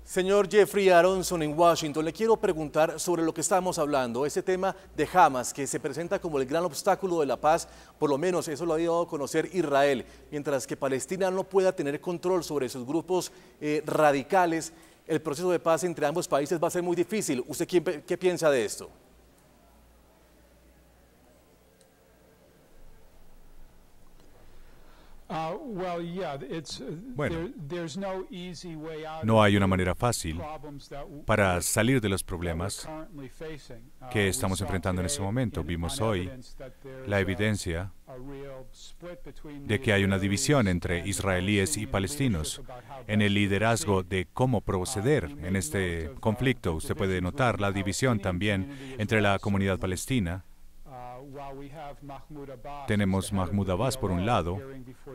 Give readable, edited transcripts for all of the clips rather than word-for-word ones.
Señor Jeffrey Aronson en Washington, le quiero preguntar sobre lo que estamos hablando, ese tema de Hamas, que se presenta como el gran obstáculo de la paz, por lo menos eso lo ha dado a conocer Israel, mientras que Palestina no pueda tener control sobre sus grupos radicales, el proceso de paz entre ambos países va a ser muy difícil. ¿Usted qué piensa de esto? Bueno, no hay una manera fácil para salir de los problemas que estamos enfrentando en este momento. Vimos hoy la evidencia de que hay una división entre israelíes y palestinos en el liderazgo de cómo proceder en este conflicto. Usted puede notar la división también entre la comunidad palestina. Tenemos Mahmoud Abbas por un lado,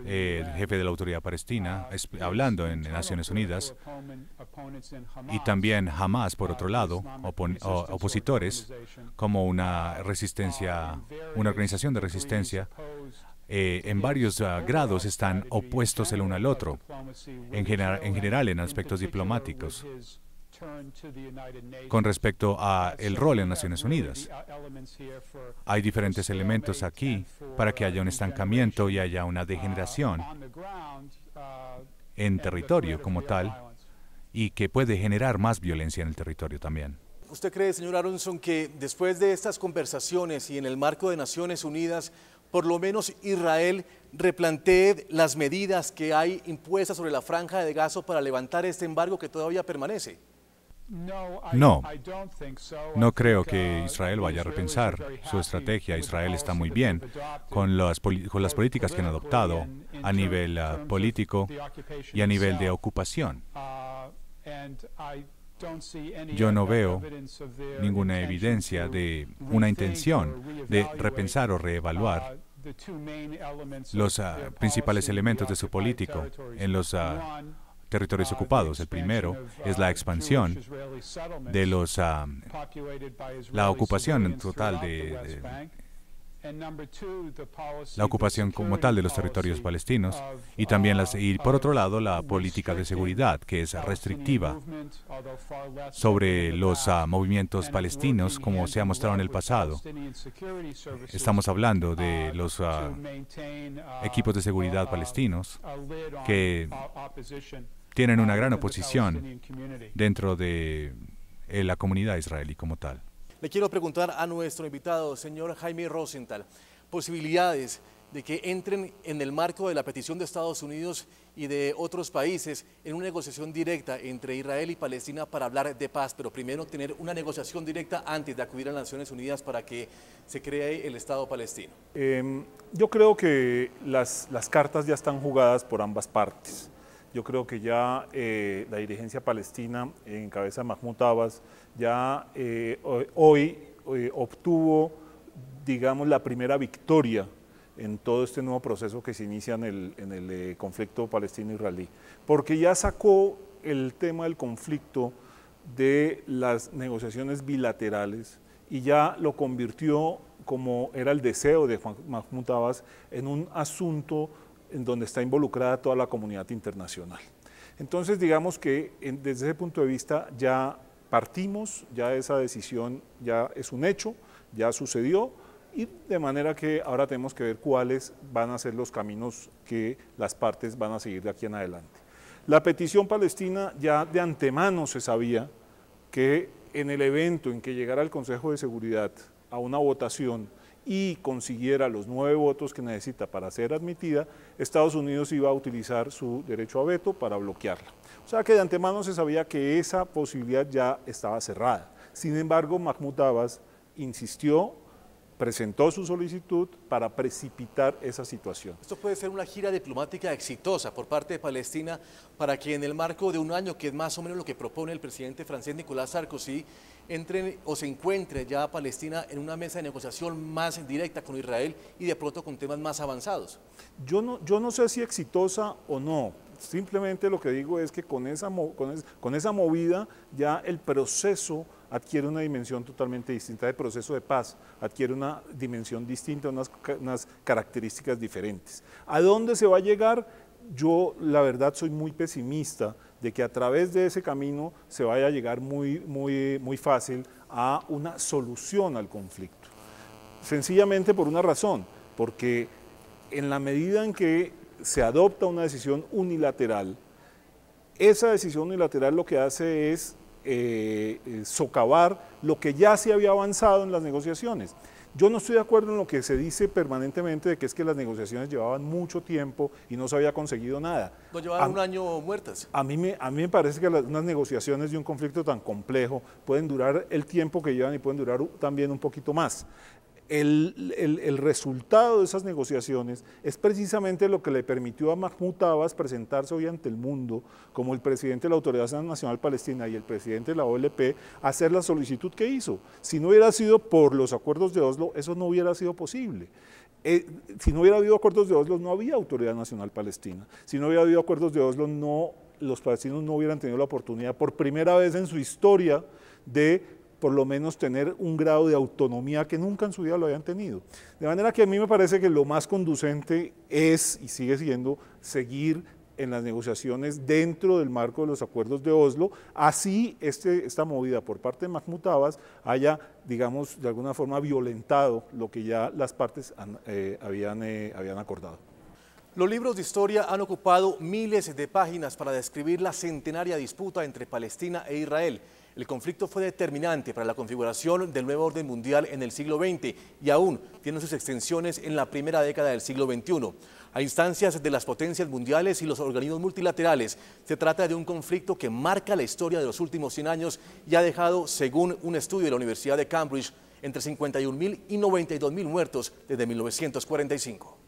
el jefe de la autoridad palestina, hablando en Naciones Unidas, y también Hamas por otro lado, opositores, como una resistencia, una organización de resistencia. En varios grados están opuestos el uno al otro, en general en aspectos diplomáticos. Con respecto a el rol en Naciones Unidas, hay diferentes elementos aquí para que haya un estancamiento y haya una degeneración en territorio como tal y que puede generar más violencia en el territorio también. ¿Usted cree, señor Aronson, que después de estas conversaciones y en el marco de Naciones Unidas, por lo menos Israel replantee las medidas que hay impuestas sobre la franja de Gaza para levantar este embargo que todavía permanece? No creo que Israel vaya a repensar su estrategia. Israel está muy bien con las políticas que han adoptado a nivel político y a nivel de ocupación. Yo no veo ninguna evidencia de una intención de repensar o reevaluar los principales elementos de su político en los territorios ocupados. El primero es la expansión de la ocupación total la ocupación como tal de los territorios palestinos y también y por otro lado la política de seguridad que es restrictiva sobre los movimientos palestinos como se ha mostrado en el pasado. Estamos hablando de los equipos de seguridad palestinos que tienen una gran oposición dentro de la comunidad israelí como tal. Le quiero preguntar a nuestro invitado, señor Jaime Rosenthal, posibilidades de que entren en el marco de la petición de Estados Unidos y de otros países en una negociación directa entre Israel y Palestina para hablar de paz, pero primero tener una negociación directa antes de acudir a las Naciones Unidas para que se cree el Estado palestino. Yo creo que las cartas ya están jugadas por ambas partes. Yo creo que ya la dirigencia palestina, en cabeza de Mahmoud Abbas, ya hoy obtuvo, digamos, la primera victoria en todo este nuevo proceso que se inicia en el conflicto palestino-israelí, porque ya sacó el tema del conflicto de las negociaciones bilaterales y ya lo convirtió, como era el deseo de Mahmoud Abbas, en un asunto en donde está involucrada toda la comunidad internacional. Entonces, digamos que desde ese punto de vista ya partimos, ya esa decisión ya es un hecho, ya sucedió, y de manera que ahora tenemos que ver cuáles van a ser los caminos que las partes van a seguir de aquí en adelante. La petición palestina ya de antemano se sabía que en el evento en que llegara el Consejo de Seguridad a una votación y consiguiera los 9 votos que necesita para ser admitida, Estados Unidos iba a utilizar su derecho a veto para bloquearla. O sea que de antemano se sabía que esa posibilidad ya estaba cerrada. Sin embargo, Mahmoud Abbas insistió, presentó su solicitud para precipitar esa situación. Esto puede ser una gira diplomática exitosa por parte de Palestina para que en el marco de un año, que es más o menos lo que propone el presidente francés Nicolas Sarkozy, entren o se encuentre ya Palestina en una mesa de negociación más directa con Israel y de pronto con temas más avanzados. Yo no sé si exitosa o no, simplemente lo que digo es que con esa movida ya el proceso adquiere una dimensión totalmente distinta, el proceso de paz adquiere una dimensión distinta, unas características diferentes. ¿A dónde se va a llegar? Yo la verdad soy muy pesimista de que a través de ese camino se vaya a llegar muy fácil a una solución al conflicto. Sencillamente por una razón, porque en la medida en que se adopta una decisión unilateral, esa decisión unilateral lo que hace es socavar lo que ya se había avanzado en las negociaciones. Yo no estoy de acuerdo en lo que se dice permanentemente de que es que las negociaciones llevaban mucho tiempo y no se había conseguido nada. No llevaban un año muertas. A mí me parece que unas negociaciones de un conflicto tan complejo pueden durar el tiempo que llevan y pueden durar también un poquito más. El resultado de esas negociaciones es precisamente lo que le permitió a Mahmoud Abbas presentarse hoy ante el mundo como el presidente de la Autoridad Nacional Palestina y el presidente de la OLP, hacer la solicitud que hizo. Si no hubiera sido por los acuerdos de Oslo, eso no hubiera sido posible. Si no hubiera habido acuerdos de Oslo, no había Autoridad Nacional Palestina. Si no hubiera habido acuerdos de Oslo, los palestinos no hubieran tenido la oportunidad por primera vez en su historia de por lo menos tener un grado de autonomía que nunca en su vida lo habían tenido. De manera que a mí me parece que lo más conducente es, y sigue siendo, seguir en las negociaciones dentro del marco de los acuerdos de Oslo, así esta movida por parte de Mahmoud Abbas haya, digamos, de alguna forma violentado lo que ya las partes habían acordado. Los libros de historia han ocupado miles de páginas para describir la centenaria disputa entre Palestina e Israel. El conflicto fue determinante para la configuración del nuevo orden mundial en el siglo XX y aún tiene sus extensiones en la primera década del siglo XXI. A instancias de las potencias mundiales y los organismos multilaterales, se trata de un conflicto que marca la historia de los últimos 100 años y ha dejado, según un estudio de la Universidad de Cambridge, entre 51.000 y 92.000 muertos desde 1945.